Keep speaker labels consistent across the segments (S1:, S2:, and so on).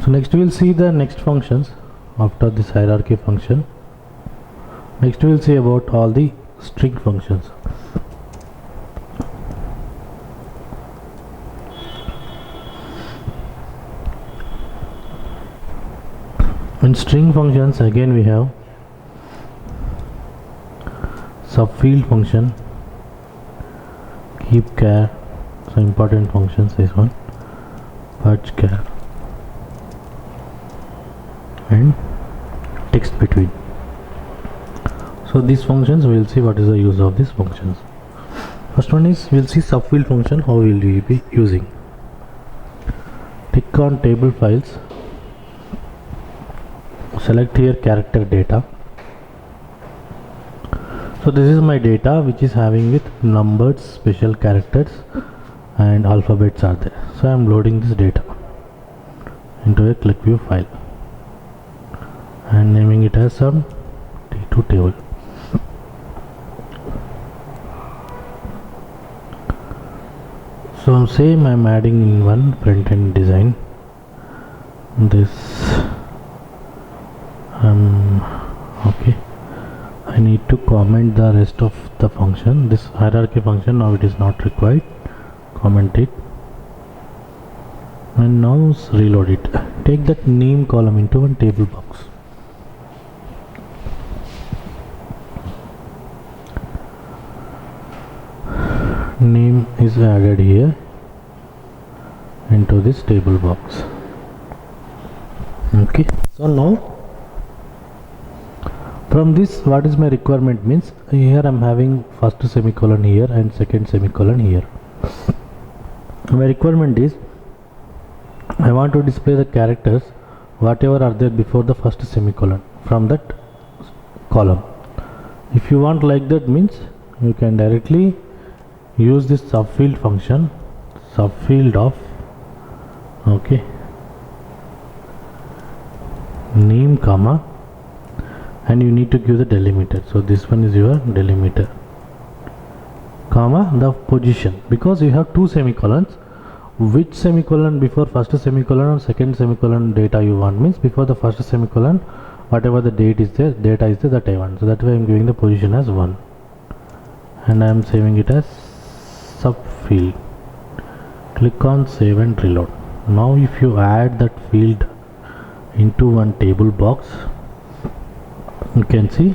S1: So next we will see the next functions after this hierarchy function. Next we will see about all the string functions. In string functions again we have subfield function, keep char, so important functions this one, purge char and text between. So these functions we will see what is the use of these functions. First one is we will see subfield function, how will we be using. Click on table files, select here character data. So this is my data which is having with numbers, special characters and alphabets are there. So I am loading this data into a QlikView file and naming it as some T2 table. So same I am adding in one front end design this okay. I need to comment the rest of the function. This hierarchy function now it is not required. Comment it and now reload it. Take that name column into one table box. Name is added here into this table box. Okay, so now from this what is my requirement means here I am having first semicolon here and second semicolon here. My requirement is I want to display the characters whatever are there before the first semicolon from that column. If you want like that means you can directly use this subfield function, subfield of okay name comma and you need to give the delimiter. So this one is your delimiter comma the position, because you have two semicolons. Which semicolon before first semicolon or second semicolon data you want means before the first semicolon whatever the data is there that I want. So that way I am giving the position as 1 and I am saving it as subfield. Click on save and reload. Now if you add that field into one table box you can see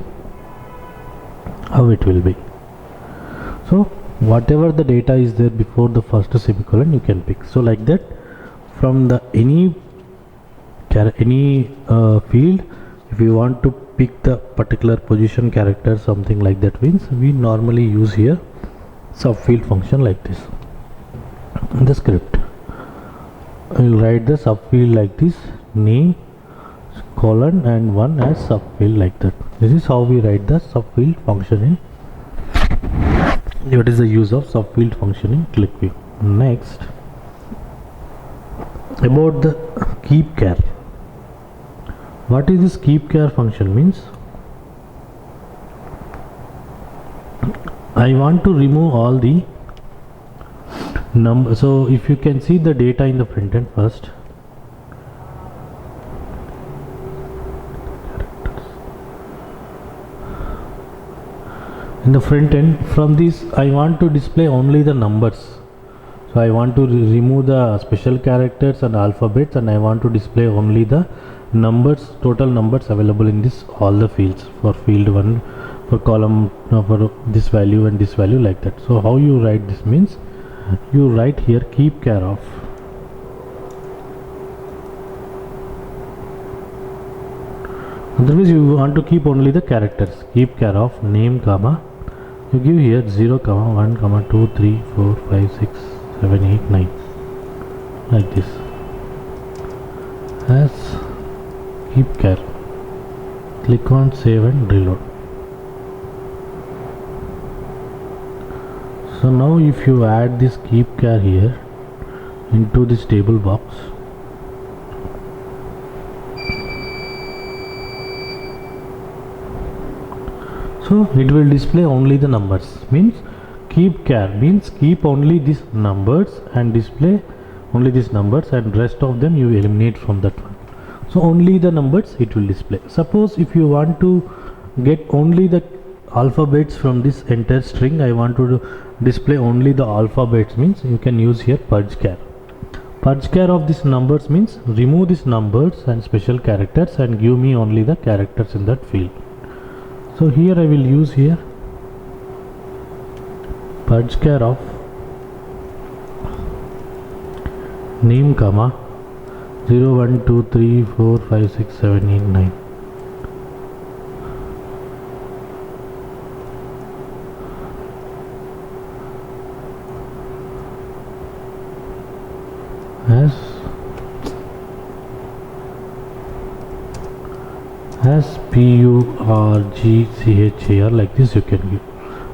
S1: how it will be. So whatever the data is there before the first semicolon you can pick. So like that from the any field if you want to pick the particular position character something like that means we normally use here subfield function like this. In the script I will write the subfield like this, name colon and 1 as subfield like that. This is how we write the subfield function in what is the use of subfield function in QlikView. Next about the keep char. What is this keep char function means I want to remove all the number. So if you can see the data in the front end first, in the front end from this I want to display only the numbers. So I want to remove the special characters and alphabets and I want to display only the numbers, total numbers available in this all the fields for field 1 for column for this value and this value like that. So how you write this means you write here keep char of otherwise you want to keep only the characters. Keep char of name comma you give here 0 comma 1 comma 2 3 4 5 6 7 8 9 like this as keep char. Click on save and reload. So now if you add this keep char here into this table box, so it will display only the numbers. Means keep char means keep only these numbers and display only these numbers and rest of them you eliminate from that one. So only the numbers it will display. Suppose if you want to get only the alphabets from this entire string, I want to display only the alphabets, means you can use here purge char. Purge char of this numbers means remove these numbers and special characters and give me only the characters in that field. So here I will use here purge char of name comma 0 1 2 3 4 5 6 7 8 9. as PURGCHAR, like this you can give,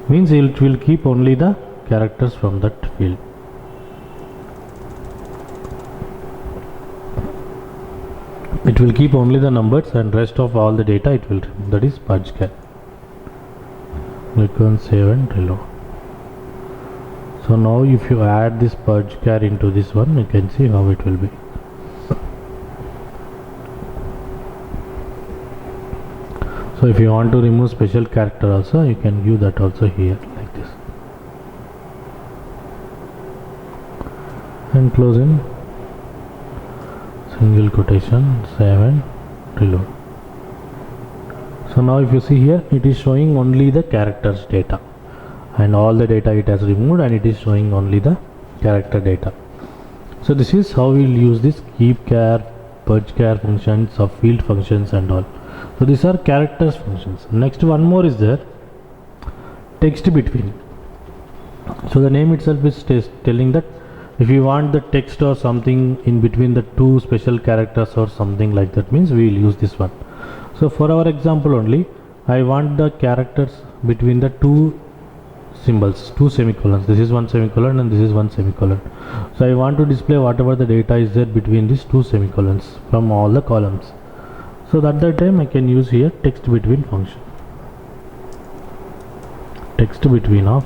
S1: means it will keep only the characters from that field. It will keep only the numbers and rest of all the data it will remove. That is purge char. Click on save and reload. So now if you add this purge char into this one, you can see how it will be. So if you want to remove special character also, you can give that also here, like this. And close in single quotation, save and reload. So now if you see here, it is showing only the characters data, and all the data it has removed, and it is showing only the character data. So this is how we will use this keep char, purge char functions, subfield functions and all. So these are characters functions. Next one more is there, text between. So the name itself is telling that if you want the text or something in between the two special characters or something like that, means we will use this one. So for our example only, I want the characters between the two symbols, two semicolons. This is one semicolon and this is one semicolon. So I want to display whatever the data is there between these two semicolons from all the columns. So at that time I can use here text between function. Text between of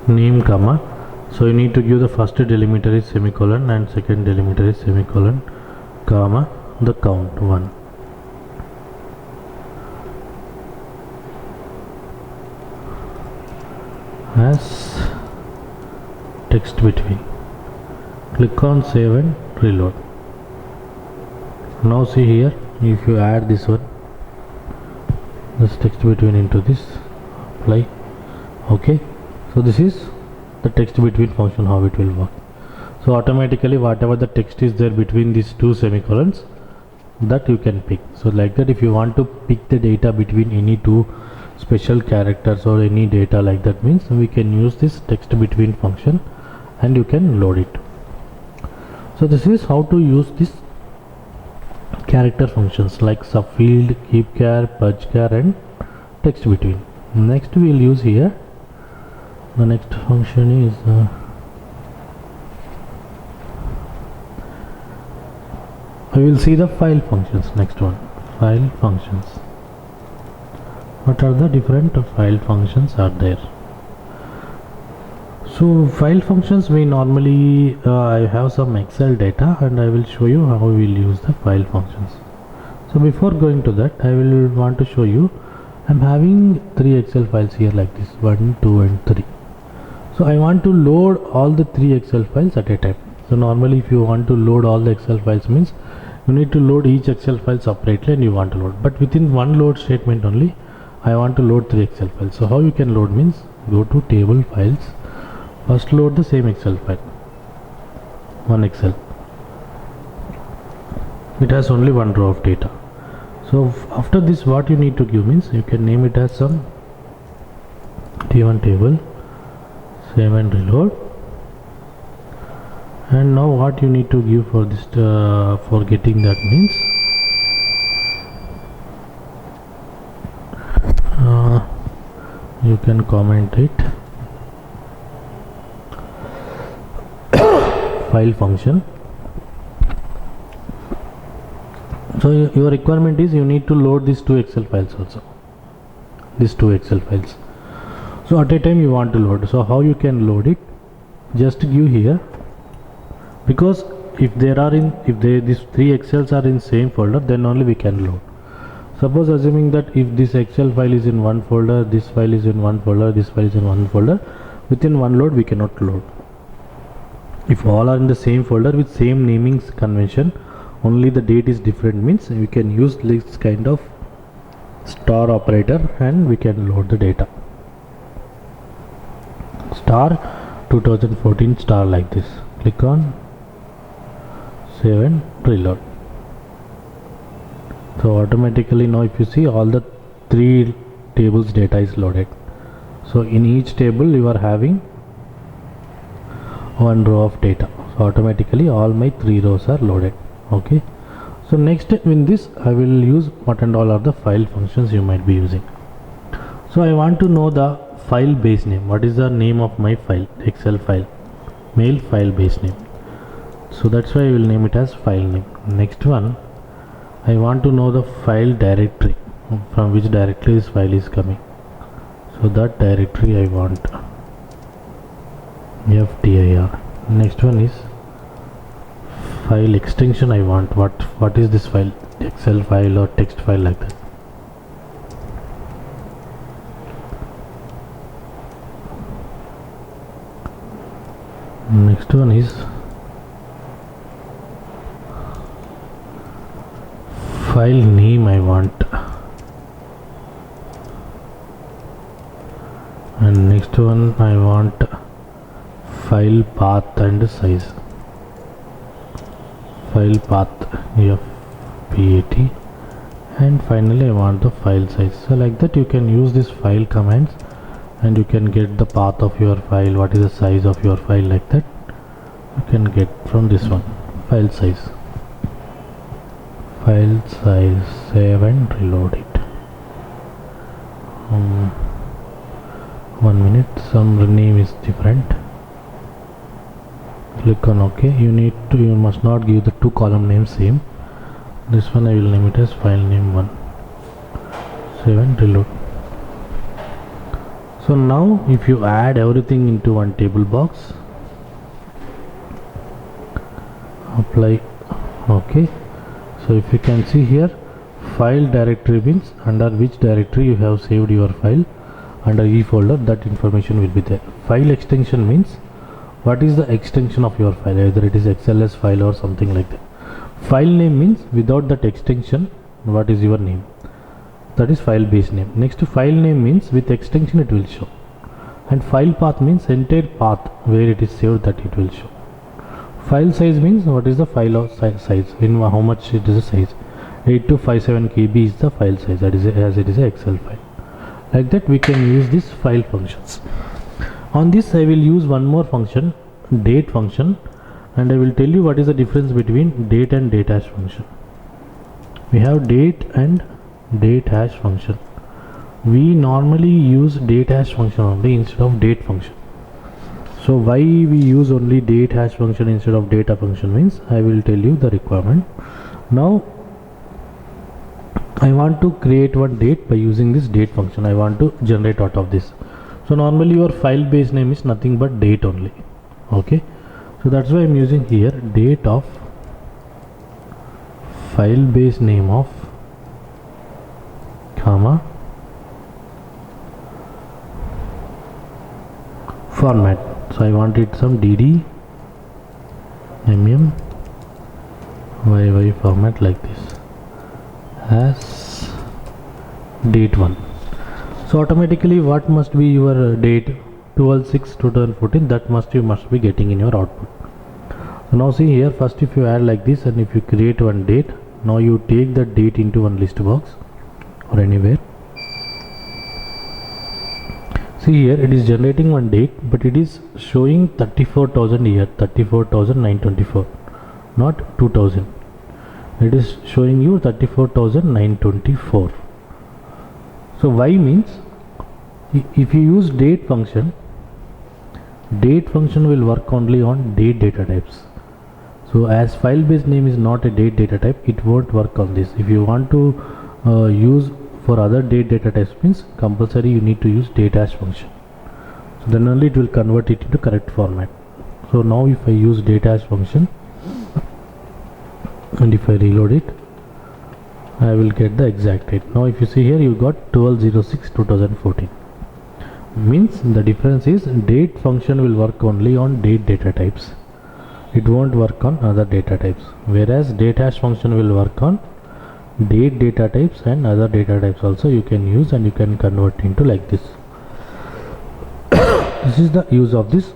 S1: name comma, so you need to give the first delimiter is semicolon and second delimiter is semicolon, comma, the count 1. As text between. Click on save and reload. Now see here, if you add this one, this text between into this, apply. Okay, so this is the text between function, how it will work. So automatically whatever the text is there between these two semicolons, that you can pick. So like that, if you want to pick the data between any two special characters or any data like that, means we can use this text between function and you can load it. So this is how to use this character functions like subfield, keep char, purge char and text between. Next we will use here, the next function is we will see the file functions. Next one, file functions. What are the different file functions are there? So file functions, we normally I have some Excel data and I will show you how we will use the file functions. So before going to that, I will want to show you, I'm having 3 Excel files here like this, 1, 2 and 3. So I want to load all the 3 Excel files at a time. So normally if you want to load all the Excel files, means you need to load each Excel file separately and you want to load, but within one load statement only I want to load 3 Excel files. So how you can load means, go to table files, first load the same Excel file, one Excel, it has only one row of data. So after this what you need to give means, you can name it as some T1 table, save and reload. And now what you need to give for this for getting that means, you can comment it file function. So your requirement is you need to load these 2 Excel files also, these 2 Excel files. So at a time you want to load, so how you can load it, just give here, because if these three excels are in same folder, then only we can load. Suppose assuming that if this excel file is in one folder, this file is in one folder, this file is in one folder, within one load we cannot load. If all are in the same folder with same naming convention, only the date is different, means we can use this kind of star operator and we can load the data. Star 2014 star like this. Click on save and reload. So automatically now if you see, all the three tables data is loaded. So in each table you are having one row of data. So automatically all my three rows are loaded. Okay. So next in this I will use what and all are the file functions you might be using. So I want to know the file base name. What is the name of my file? Excel file, mail file base name. So that's why I will name it as file name. Next one, I want to know the file directory, from which directory this file is coming. So that directory I want FDIR. Next one is file extension. I want what is this file, Excel file or text file, like that. Next one is file name I want, and next one I want file path and size. File path FPAT, and finally I want the file size. So like that you can use this file commands and you can get the path of your file, what is the size of your file, like that you can get from this one. File size, save and reload it. 1 minute, some name is different. Click on OK. You must not give the two column names same. This one I will name it as file name 1. Save and reload. So now if you add everything into one table box, apply OK. So if you can see here, file directory means under which directory you have saved your file. Under E folder, that information will be there. File extension means what is the extension of your file, either it is XLS file or something like that. File name means without that extension, what is your name, that is file base name. Next to file name means with extension it will show, and file path means entire path where it is saved, that it will show. File size means what is the file size, in how much it is the size. 8257 KB is the file size, that is as it is a Excel file. Like that we can use these file functions. On this I will use one more function, date function, and I will tell you what is the difference between date and date hash function. We have date and date hash function. We normally use date hash function only instead of date function. So why we use only date hash function instead of data function means I will tell you the requirement. Now I want to create one date by using this date function. I want to generate out of this. So normally your file base name is nothing but date only. Okay, so that's why I'm using here date of file base name of comma format. So I want it some dd mm yy format like this as date 1. So automatically what must be your date, 12/6/2014, that you must be getting in your output. So now see here, first if you add like this and if you create one date, now you take the date into one list box or anywhere. See here it is generating one date, but it is showing 34,000 here, 34,924, not 2000. It is showing you 34,924. So why means if you use date function will work only on date data types. So as file based name is not a date data type, it won't work on this. If you want to use for other date data types means compulsory you need to use date hash function. So then only it will convert it into correct format. So now if I use date hash function and if I reload it, I will get the exact date. Now if you see here, you got 12/06/2014. Means the difference is date function will work only on date data types. It won't work on other data types, whereas date hash function will work on date data types and other data types also you can use, and you can convert into like this. This is the use of this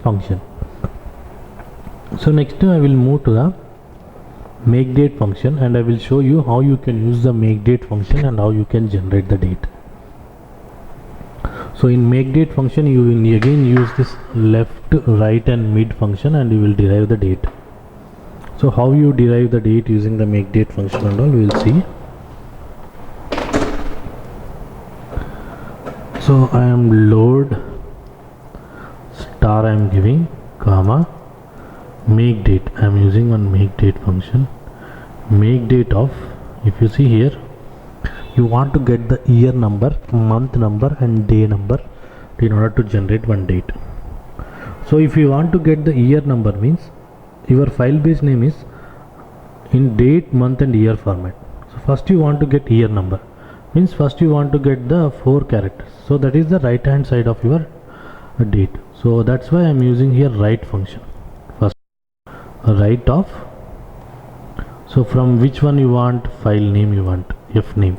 S1: function. So next I will move to the make date function, and I will show you how you can use the make date function and how you can generate the date. So in make date function you will again use this left, right and mid function, and you will derive the date. So how you derive the date using the make date function and all we will see. So I am load star I am giving comma make date. I am using one make date function. Make date of, if you see here, you want to get the year number, month number and day number in order to generate one date. So if you want to get the year number, means your file base name is in date, month and year format. So first you want to get year number, means first you want to get the 4 characters. So that is the right hand side of your date. So that's why I am using here write function. First write of, so from which one you want file name, you want f name.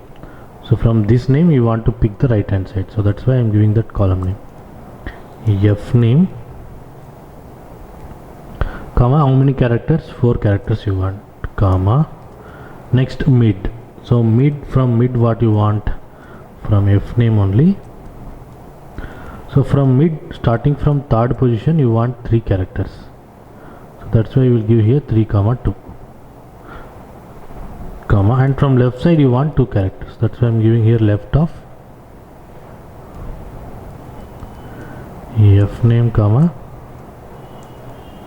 S1: So from this name you want to pick the right hand side, so that's why I am giving that column name f name comma how many characters, 4 characters you want, comma next mid. So mid, from mid what you want, from f name only. So from mid, starting from third position you want 3 characters, so that's why you will give here 3 comma 2 comma, and from left side you want 2 characters, that's why I am giving here left of f name comma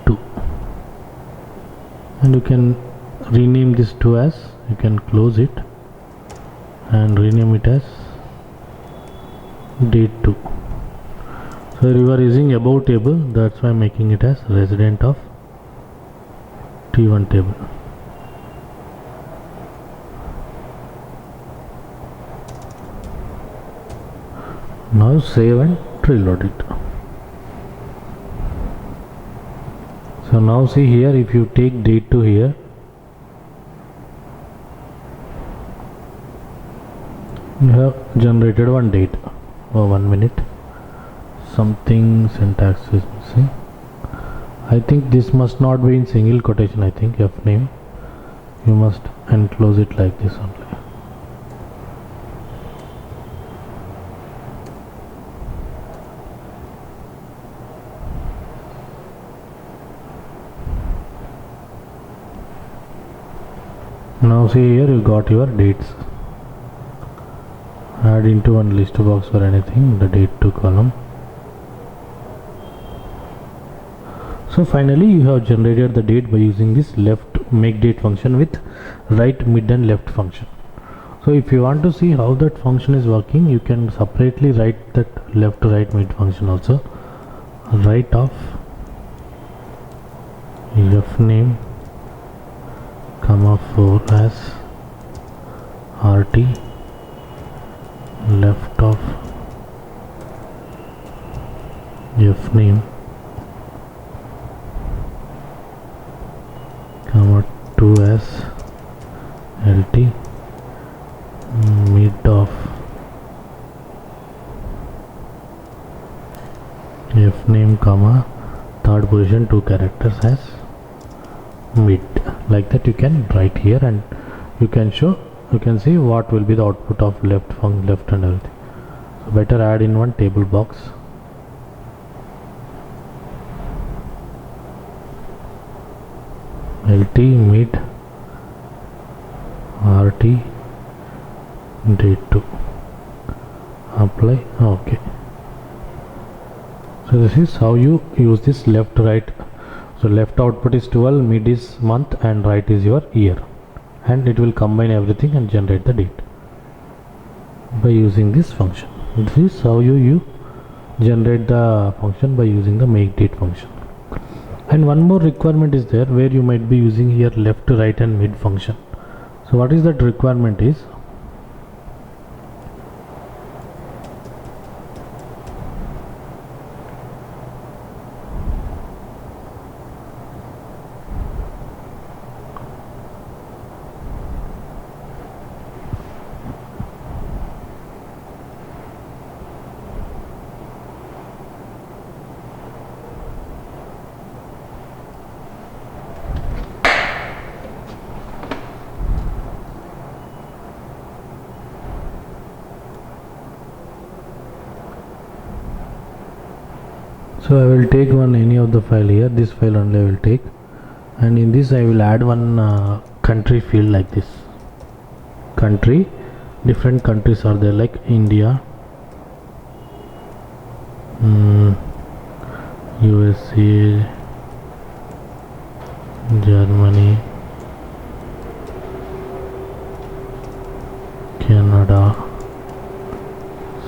S1: 2, and you can rename this to as, you can close it and rename it as date 2. So you are using above table, that's why I am making it as resident of T1 table. Now save and reload it. So now see here, if you take date to here, you have generated one date. Oh, 1 minute, something syntax is missing. I think this must not be in single quotation. I think f name, you must enclose it like this only. Now see here, you got your dates. Add into one list box or anything the date to column. So finally you have generated the date by using this left make date function with right, mid and left function. So if you want to see how that function is working, you can separately write that left, right, mid function also. Write of f name comma 4 as rt left of f name comma 2 as lt mid of f name comma third position 2 characters as mid. Like that you can write here, and you can show, you can see what will be the output of left and everything. So better add in one table box. LT mid RT date 2, apply. Okay, so this is how you use this left, right. So left output is 12, mid is month and right is your year, and it will combine everything and generate the date by using this function. This is how you generate the function by using the make date function. And one more requirement is there where you might be using here left, right and mid function. So what is that requirement is, so I will take any of the file here, this file only I will take, and in this I will add one country field like this. Country, different countries are there like India, USA, Germany, Canada,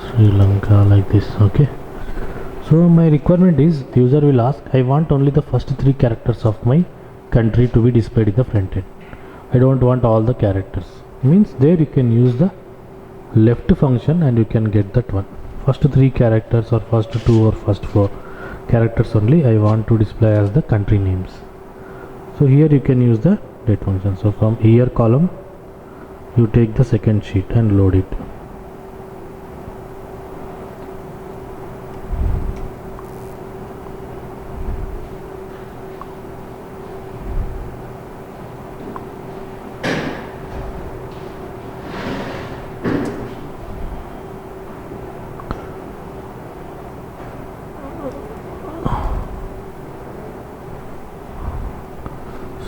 S1: Sri Lanka, like this. Okay, so my requirement is, the user will ask, I want only the first 3 characters of my country to be displayed in the front end. I don't want all the characters. Means there you can use the left function and you can get that one. First 3 characters or first 2 or first 4 characters only I want to display as the country names. So here you can use the date function. So from here column you take the second sheet and load it.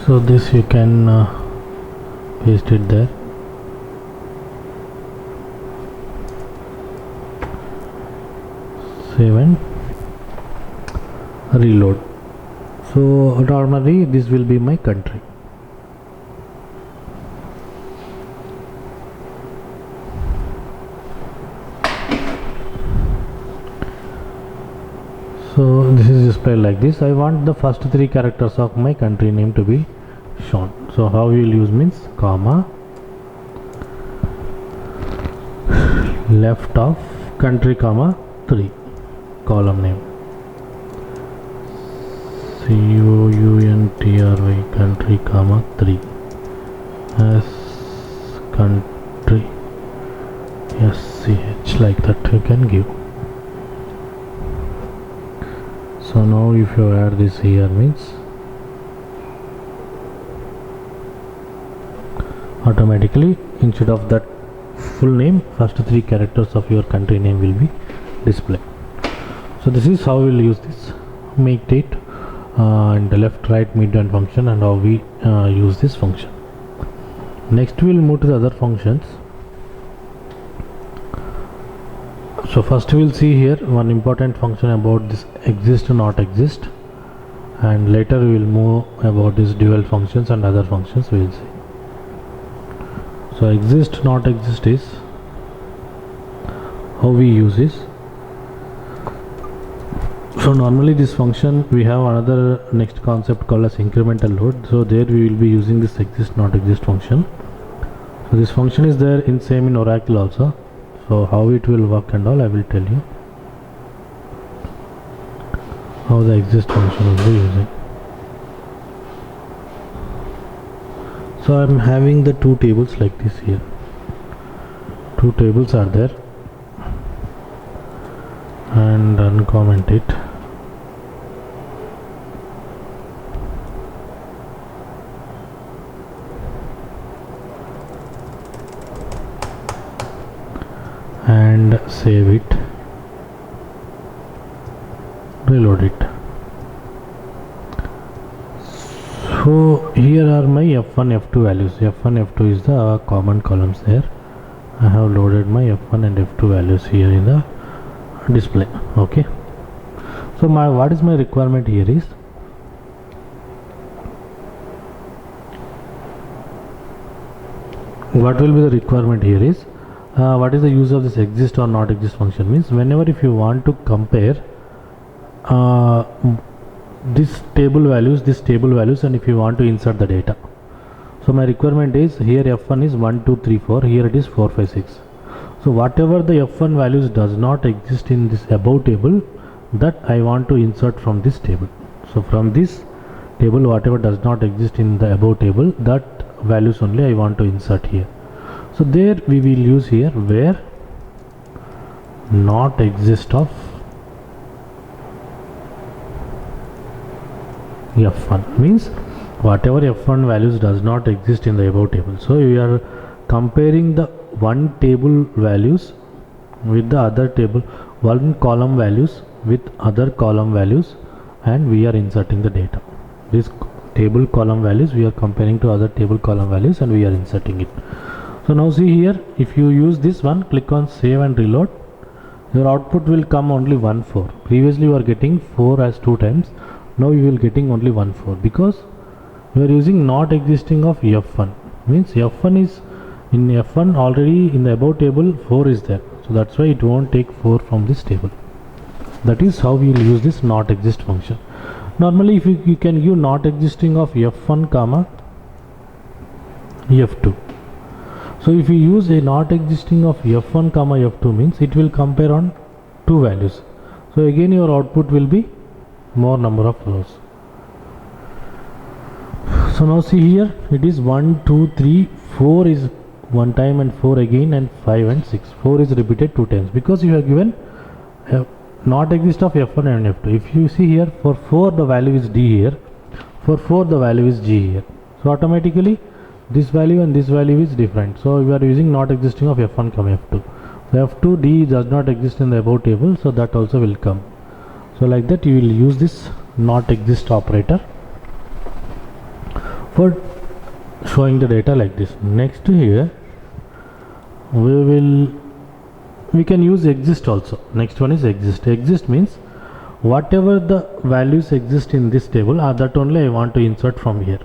S1: So this you can paste it there. Save and reload. So normally this will be my country. So this is displayed like this. I want the first 3 characters of my country name to be shown. So how we will use means comma left of country comma 3 column name country country comma 3 as country sch, like that you can give. So now if you add this here means automatically instead of that full name, first 3 characters of your country name will be displayed. So this is how we will use this make date and the left, right, mid and function, and how we use this function. Next we will move to the other functions. So first we will see here one important function about this exist not exist, and later we will move about this dual functions and other functions we will see. So exist not exist is how we use this. So normally this function we have another next concept called as incremental load. So there we will be using this exist not exist function. So this function is there in same in Oracle also. So how it will work and all I will tell you how the exist function will be using. So I am having the 2 tables like this here. 2 tables are there, and uncomment it. And save it, reload it. So here are my F1 F2 values. F1 F2 is the common columns there. I have loaded my F1 and F2 values here in the display. Okay, so what is my requirement here is what will be the requirement here is what is the use of this exist or not exist function means whenever if you want to compare this table values, and if you want to insert the data. So my requirement is here F1 is 1 2 3 4, here it is 4 5 6. So whatever the F1 values does not exist in this above table, that I want to insert from this table. So from this table, whatever does not exist in the above table, that values only I want to insert here. So there we will use here where not exist of F1, means whatever F1 values does not exist in the above table. So we are comparing the one table values with the other table, one column values with other column values, and we are inserting the data. This table column values we are comparing to other table column values, and we are inserting it. So now see here, if you use this one, click on save and reload, your output will come only 1 4. Previously you are getting 4 as 2 times, now you will getting only 1 4, because we are using not existing of F1, means F1 is in F1 already in the above table 4 is there, so that's why it won't take 4 from this table. That is how we will use this not exist function. Normally if you can give not existing of F1 comma F2. So if you use a not existing of F1 comma F2, means it will compare on two values. So again your output will be more number of rows. So now see here, it is 1 2 3 4 is one time and 4 again, and 5 and 6. 4 is repeated 2 times because you have given not exist of F1 and F2. If you see here, for 4 the value is D here, for 4 the value is G here. So automatically this value and this value is different. So we are using not existing of F1 comma F2. So F2 D does not exist in the above table, so that also will come. So like that you will use this not exist operator for showing the data like this. Next here we can use exist also. Next one is exist. Exist means whatever the values exist in this table, that only I want to insert from here.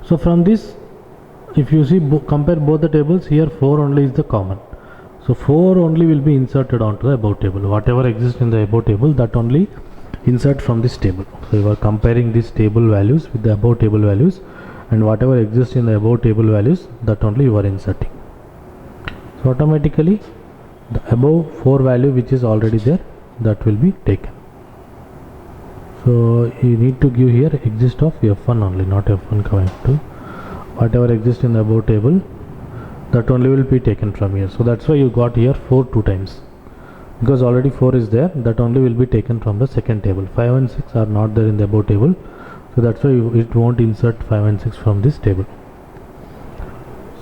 S1: So from this, if you see compare both the tables, here 4 only is the common. So 4 only will be inserted onto the above table. Whatever exists in the above table, that only insert from this table. So you are comparing these table values with the above table values, and whatever exists in the above table values, that only you are inserting. So automatically the above 4 value which is already there, that will be taken. So you need to give here exist of F1 only, not F1 comma F2. Whatever exists in the above table, that only will be taken from here. So that's why you got here 4 2 times, because already 4 is there, that only will be taken from the second table. 5 and 6 are not there in the above table, so that's why it won't insert 5 and 6 from this table.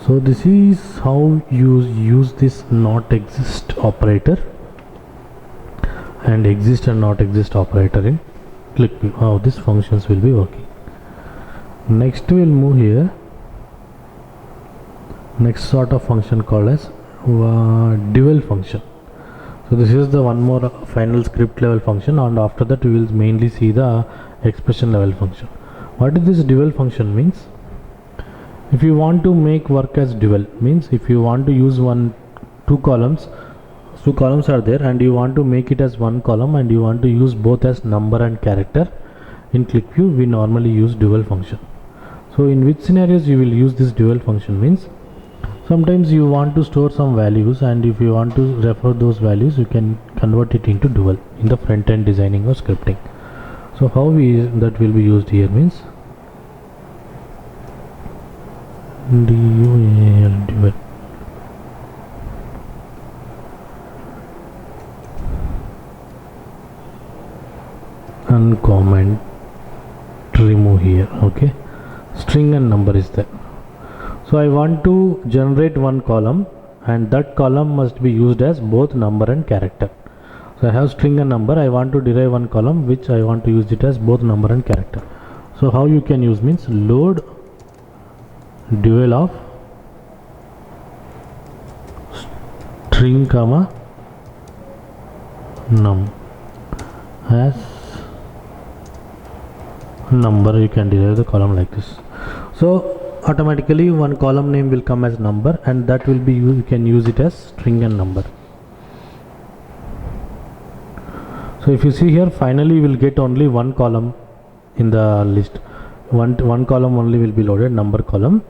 S1: So this is how you use this not exist operator and exist and not exist operator in QlikView, how these functions will be working. Next we will move here. Next sort of function called as dual function. So this is the one more final script level function, and after that we will mainly see the expression level function. What is this dual function means? If you want to make work as dual, means if you want to use two columns are there, and you want to make it as one column, and you want to use both as number and character, in QlikView we normally use dual function. So in which scenarios you will use this dual function means, sometimes you want to store some values, and if you want to refer those values, you can convert it into dual in the front end designing or scripting. So how that will be used here means dual. Uncomment, remove here. Okay, string and number is there. So I want to generate one column, and that column must be used as both number and character. So I have string and number, I want to derive one column which I want to use it as both number and character. So how you can use means load dual of string comma num as number, you can derive the column like this. So automatically one column name will come as number, and that will be you can use it as string and number. So if you see here, finally you will get only one column in the list. One column only will be loaded, number column,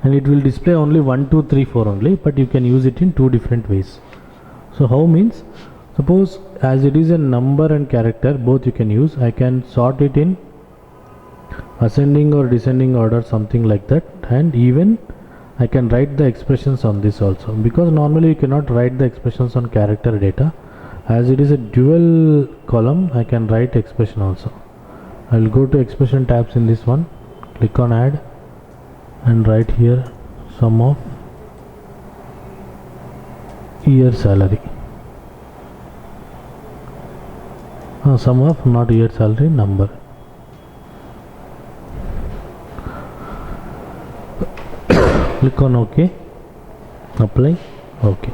S1: and it will display only 1 2 3 4 only, but you can use it in two different ways. So how means, suppose as it is a number and character, both you can use. I can sort it in ascending or descending order, something like that, and even I can write the expressions on this also, because normally you cannot write the expressions on character data. As it is a dual column, I can write expression also. I will go to expression tabs in this one, click on add, and write here sum of year salary. Sum of, not year salary, number. Click on OK, apply, OK.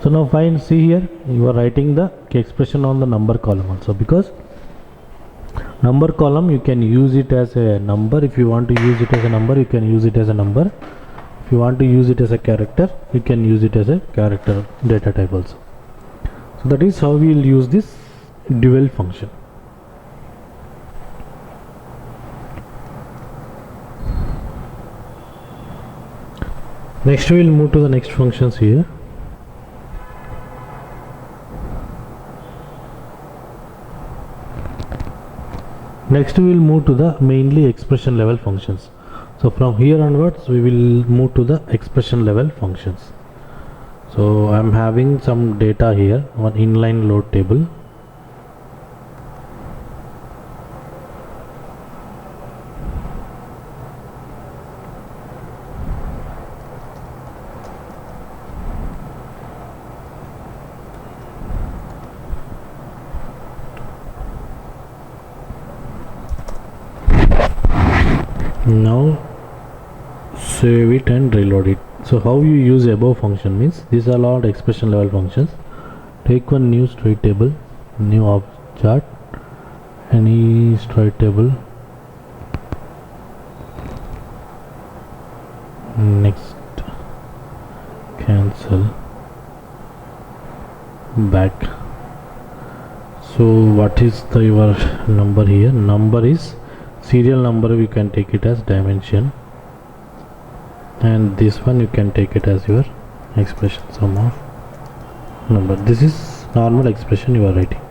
S1: So now fine, see here you are writing the expression on the number column also, because number column you can use it as a number. If you want to use it as a number, you can use it as a number. If you want to use it as a character, you can use it as a character data type also. So that is how we will use this dual function. Next we will move to the next functions here. Next we will move to the mainly expression level functions. So from here onwards we will move to the expression level functions. So I am having some data here, one inline load table. Now save it and reload it. So how you use above function means, these are all expression level functions. Take one new straight table, new of chart, any straight table, next, cancel, back. So what is the your number here? Number is serial number, you can take it as dimension, and this one you can take it as your expression sum of number. This is normal expression you are writing.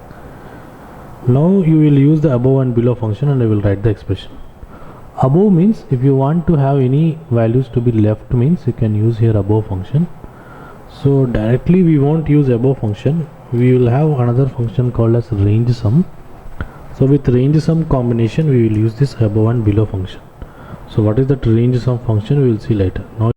S1: Now you will use the above and below function, and I will write the expression. Above means if you want to have any values to be left, means you can use here above function. So directly we won't use above function, we will have another function called as range sum. So with range sum combination we will use this above and below function. So what is that range sum function, we will see later. Now